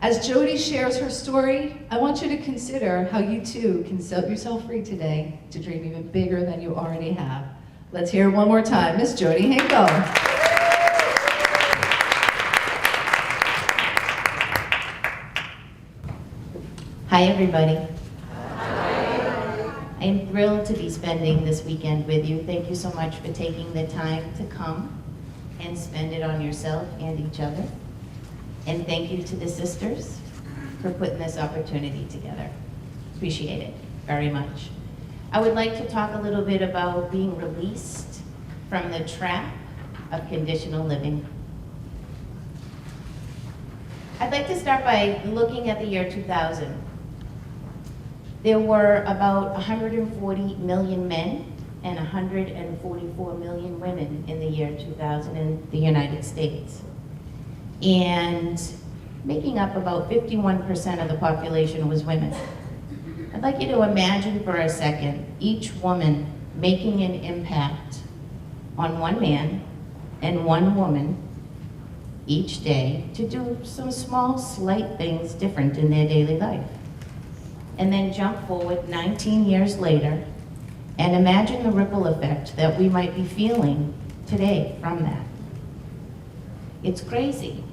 As Jodi shares her story, I want you to consider how you too can set yourself free today to dream even bigger than you already have. Let's hear it one more time, Miss Jodi Hinkle. Hi, everybody. I am thrilled to be spending this weekend with you. Thank you so much for taking the time to come and spend it on yourself and each other. And thank you to the sisters for putting this opportunity together. Appreciate it very much. I would like to talk a little bit about being released from the trap of conditional living. I'd like to start by looking at the year 2000. There were about 140 million men and 144 million women in the year 2000 in the United States. And making up about 51% of the population was women. I'd like you to imagine for a second each woman making an impact on one man and one woman each day to do some small, slight things different in their daily life. And then jump forward 19 years later and imagine the ripple effect that we might be feeling today from that. It's crazy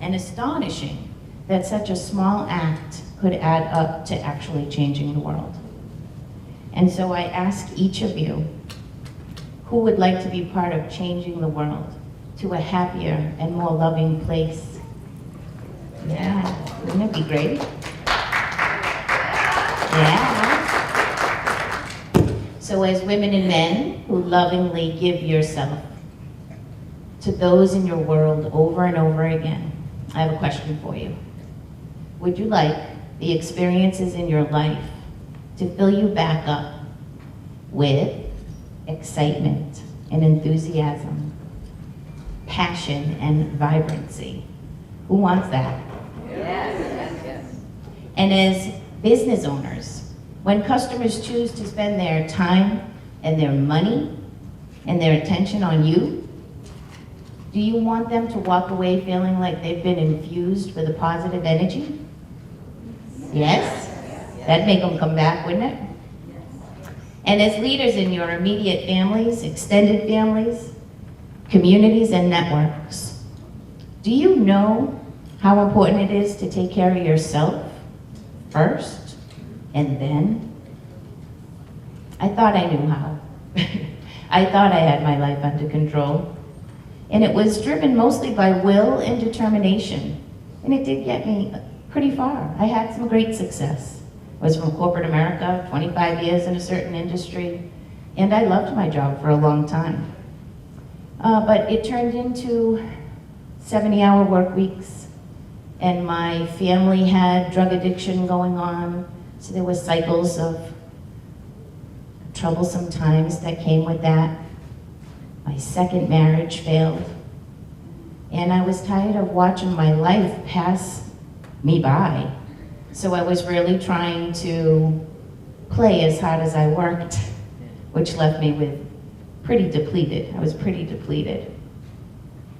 and astonishing that such a small act could add up to actually changing the world. And so I ask each of you, who would like to be part of changing the world to a happier and more loving place? Yeah, wouldn't it be great? Yeah. So as women and men who lovingly give yourself to those in your world over and over again, I have a question for you. Would you like the experiences in your life to fill you back up with excitement and enthusiasm, passion and vibrancy? Who wants that? Yes. And as business owners, when customers choose to spend their time and their money and their attention on you, do you want them to walk away feeling like they've been infused with a positive energy? Yes? That'd make them come back, wouldn't it? And as leaders in your immediate families, extended families, communities, and networks, do you know how important it is to take care of yourself first and then? I thought I knew how. I thought I had my life under control. And it was driven mostly by will and determination. And it did get me pretty far. I had some great success. I was from corporate America, 25 years in a certain industry, and I loved my job for a long time. But it turned into 70-hour work weeks, and my family had drug addiction going on, so there were cycles of troublesome times that came with that. My second marriage failed, and I was tired of watching my life pass me by. So I was really trying to play as hard as I worked, which left me with pretty depleted. I was pretty depleted.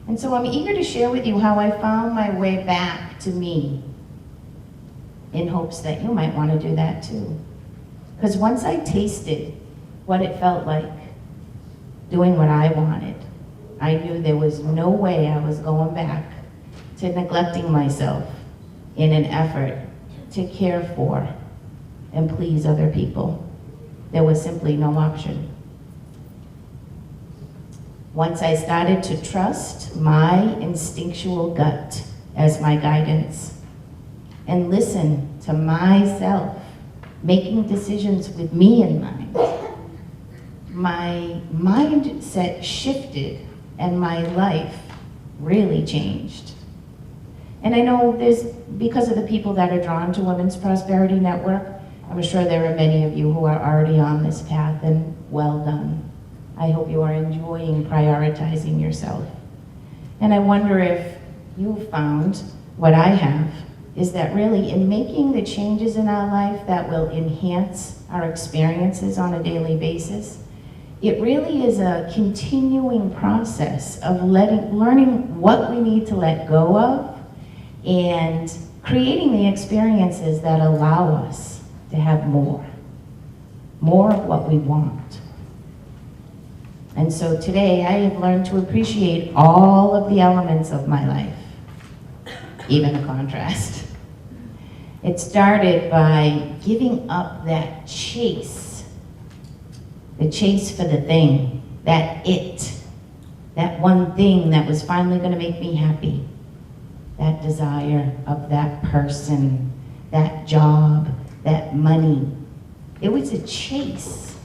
And so I'm eager to share with you how I found my way back to me, in hopes that you might want to do that too. Because once I tasted what it felt like doing what I wanted, I knew there was no way I was going back to neglecting myself in an effort to care for and please other people. There was simply no option. Once I started to trust my instinctual gut as my guidance and listen to myself making decisions with me in mind, my mindset shifted and my life really changed. And I know there's, because of the people that are drawn to Women's Prosperity Network, I'm sure there are many of you who are already on this path, and well done. I hope you are enjoying prioritizing yourself. And I wonder if you found what I have, is that really in making the changes in our life that will enhance our experiences on a daily basis, it really is a continuing process of learning what we need to let go of and creating the experiences that allow us to have more of what we want. And so today I have learned to appreciate all of the elements of my life, even the contrast. It started by giving up that chase, the chase for the thing, that one thing that was finally going to make me happy, that desire of that person, that job, that money. It was a chase,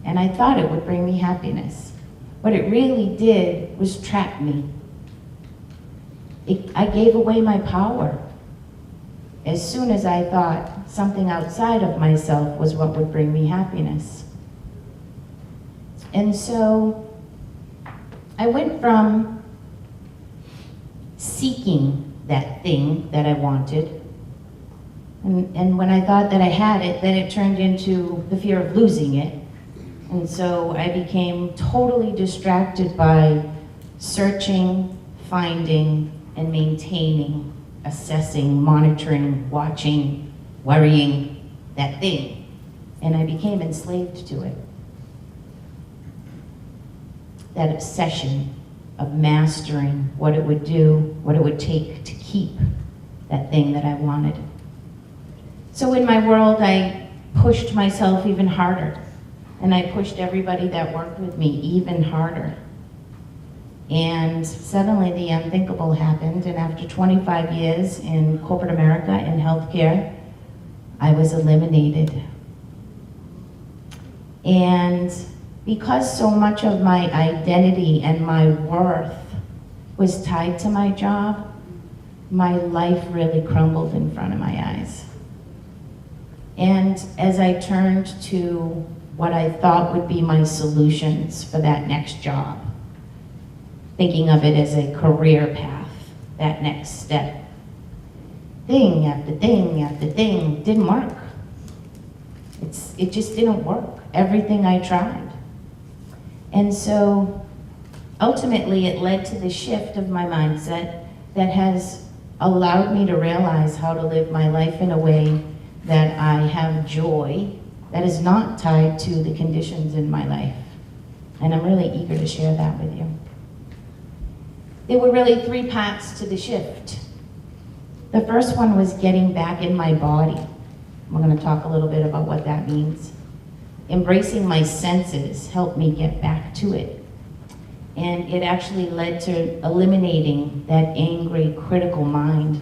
and I thought it would bring me happiness. What it really did was trap me. I gave away my power as soon as I thought something outside of myself was what would bring me happiness. And so I went from seeking that thing that I wanted, and when I thought that I had it, then it turned into the fear of losing it. And so I became totally distracted by searching, finding, and maintaining, assessing, monitoring, watching, worrying that thing. And I became enslaved to it. That obsession of mastering what it would do, what it would take to keep that thing that I wanted. So in my world, I pushed myself even harder, and I pushed everybody that worked with me even harder. And suddenly the unthinkable happened, and after 25 years in corporate America in healthcare, I was eliminated. And because so much of my identity and my worth was tied to my job, my life really crumbled in front of my eyes. And as I turned to what I thought would be my solutions for that next job, thinking of it as a career path, that next step, thing after thing after thing didn't work. It just didn't work, everything I tried. And so ultimately it led to the shift of my mindset that has allowed me to realize how to live my life in a way that I have joy that is not tied to the conditions in my life. And I'm really eager to share that with you. There were really 3 parts to the shift. The first one was getting back in my body. We're going to talk a little bit about what that means. Embracing my senses helped me get back to it. And it actually led to eliminating that angry, critical mind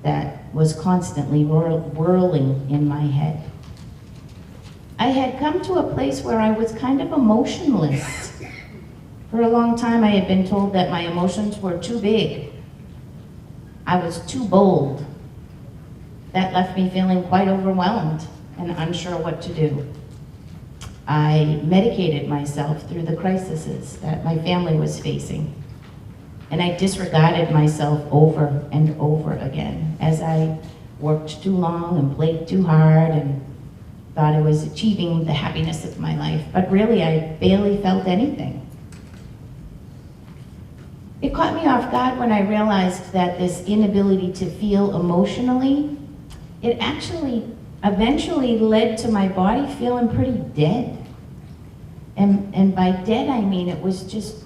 that was constantly whirling in my head. I had come to a place where I was kind of emotionless. For a long time I had been told that my emotions were too big. I was too bold. That left me feeling quite overwhelmed and unsure what to do. I medicated myself through the crises that my family was facing. And I disregarded myself over and over again as I worked too long and played too hard and thought I was achieving the happiness of my life. But really, I barely felt anything. It caught me off guard when I realized that this inability to feel emotionally, it actually eventually led to my body feeling pretty dead. And by dead, I mean it was just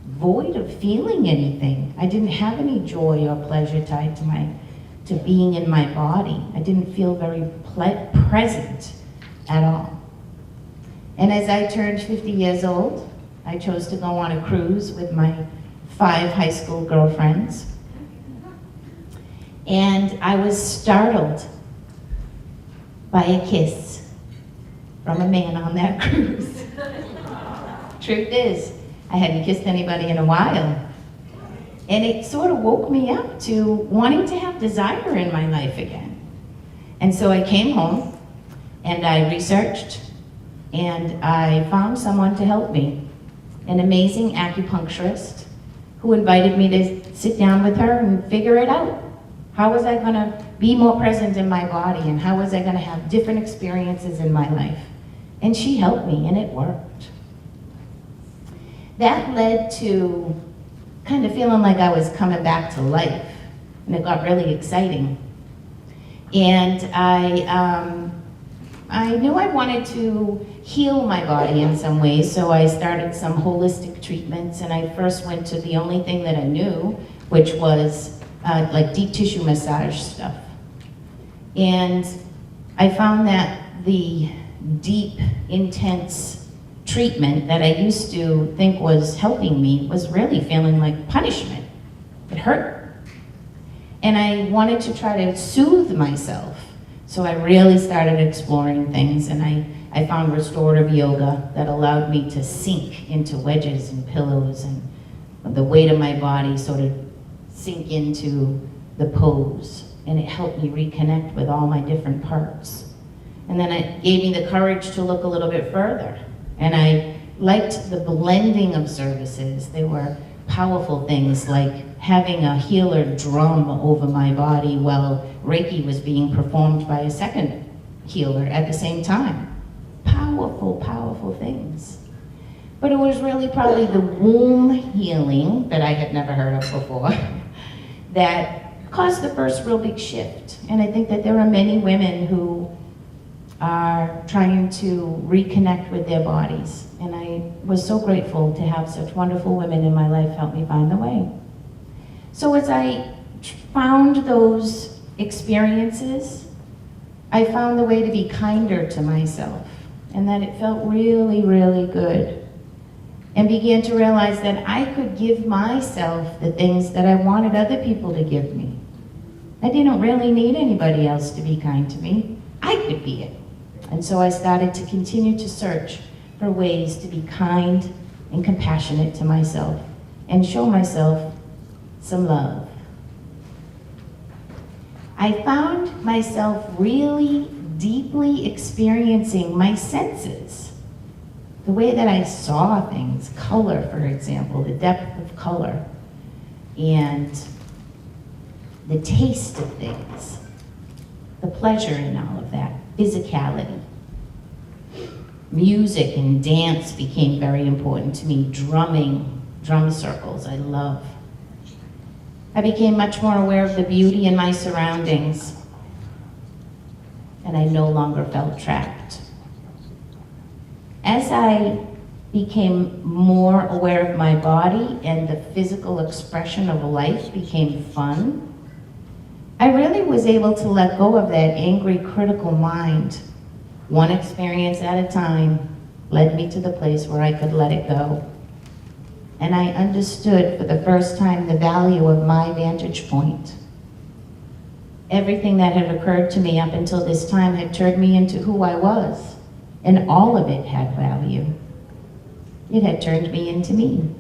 void of feeling anything. I didn't have any joy or pleasure tied to being in my body. I didn't feel very present at all. And as I turned 50 years old, I chose to go on a cruise with my 5 high school girlfriends. And I was startled by a kiss from a man on that cruise. Truth is, I hadn't kissed anybody in a while. And it sort of woke me up to wanting to have desire in my life again. And so I came home and I researched and I found someone to help me, an amazing acupuncturist who invited me to sit down with her and figure it out. How was I gonna be more present in my body and how was I gonna have different experiences in my life? And she helped me and it worked. That led to kind of feeling like I was coming back to life and it got really exciting. And I knew I wanted to heal my body in some ways, so I started some holistic treatments, and I first went to the only thing that I knew, which was like deep tissue massage stuff. And I found that the deep, intense treatment that I used to think was helping me was really feeling like punishment. It hurt. And I wanted to try to soothe myself. So I really started exploring things, and I found restorative yoga that allowed me to sink into wedges and pillows, and the weight of my body sort of sink into the pose. And it helped me reconnect with all my different parts. And then it gave me the courage to look a little bit further. And I liked the blending of services. They were powerful things like having a healer drum over my body while Reiki was being performed by a second healer at the same time. Powerful, powerful things. But it was really probably the womb healing that I had never heard of before that caused the first real big shift. And I think that there are many women who are trying to reconnect with their bodies. And I was so grateful to have such wonderful women in my life help me find the way. So as I found those experiences, I found the way to be kinder to myself, and that it felt really, really good. And began to realize that I could give myself the things that I wanted other people to give me. I didn't really need anybody else to be kind to me. I could be it. And so I started to continue to search for ways to be kind and compassionate to myself and show myself some love. I found myself really deeply experiencing my senses. The way that I saw things, color, for example, the depth of color, and the taste of things, the pleasure in all of that, physicality. Music and dance became very important to me. Drumming, drum circles, I love. I became much more aware of the beauty in my surroundings, and I no longer felt trapped. As I became more aware of my body and the physical expression of life became fun, I really was able to let go of that angry, critical mind. One experience at a time led me to the place where I could let it go. And I understood for the first time the value of my vantage point. Everything that had occurred to me up until this time had turned me into who I was, and all of it had value. It had turned me into me.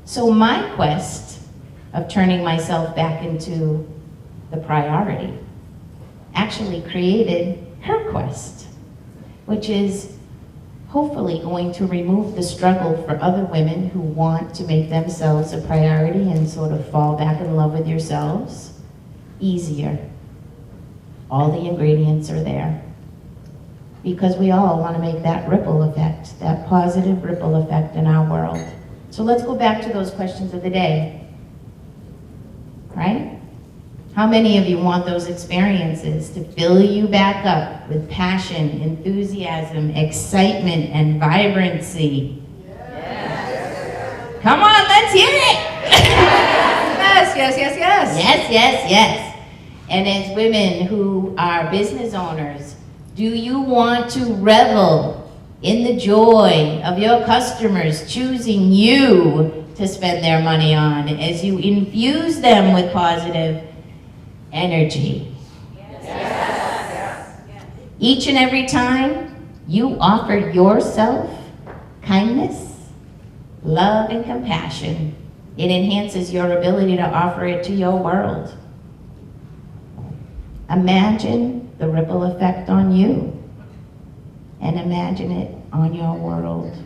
So my quest of turning myself back into the priority actually created HerQuest, which is hopefully going to remove the struggle for other women who want to make themselves a priority and sort of fall back in love with yourselves easier. All the ingredients are there. Because we all want to make that ripple effect, that positive ripple effect in our world. So let's go back to those questions of the day. Right? How many of you want those experiences to fill you back up with passion, enthusiasm, excitement, and vibrancy? Yes. Come on, let's hear it! Yes, yes, yes, yes. Yes, yes, yes. And as women who are business owners, do you want to revel in the joy of your customers choosing you to spend their money on as you infuse them with positive energy? Yes. Each and every time you offer yourself kindness, love, and compassion, it enhances your ability to offer it to your world. Imagine the ripple effect on you, and imagine it on your world.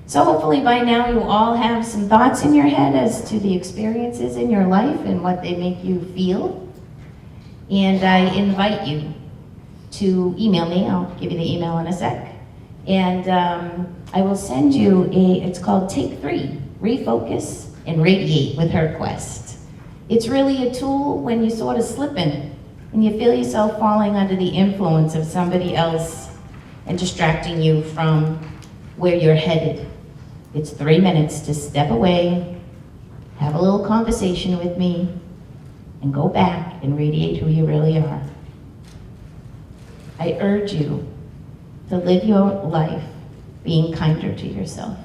So hopefully by now you all have some thoughts in your head as to the experiences in your life and what they make you feel. And I invite you to email me. I'll give you the email in a sec. And I will send you it's called Take 3, Refocus and radiate with HerQuest. It's really a tool when you're sort of slipping and you feel yourself falling under the influence of somebody else and distracting you from where you're headed. It's 3 minutes to step away, have a little conversation with me, and go back and radiate who you really are. I urge you to live your life being kinder to yourself.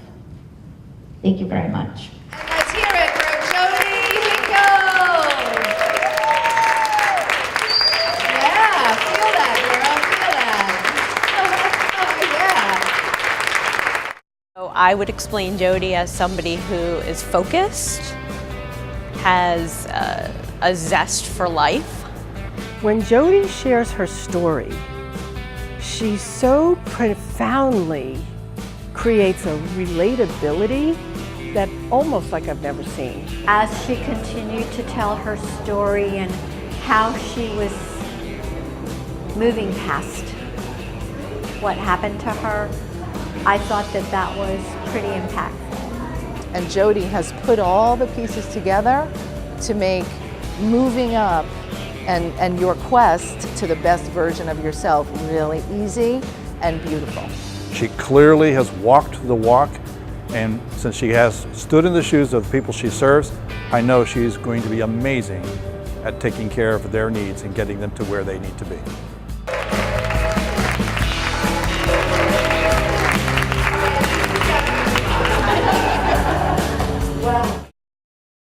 Thank you very much. And let's hear it for Jodi Hinkle. Yeah, feel that, girl, feel that. Yeah. So I would explain Jodi as somebody who is focused, has a zest for life. When Jodi shares her story, she so profoundly creates a relatability that almost like I've never seen. As she continued to tell her story and how she was moving past what happened to her, I thought that that was pretty impactful. And Jodi has put all the pieces together to make moving up and your quest to the best version of yourself really easy and beautiful. She clearly has walked the walk, and since she has stood in the shoes of the people she serves, I know she's going to be amazing at taking care of their needs and getting them to where they need to be. Wow.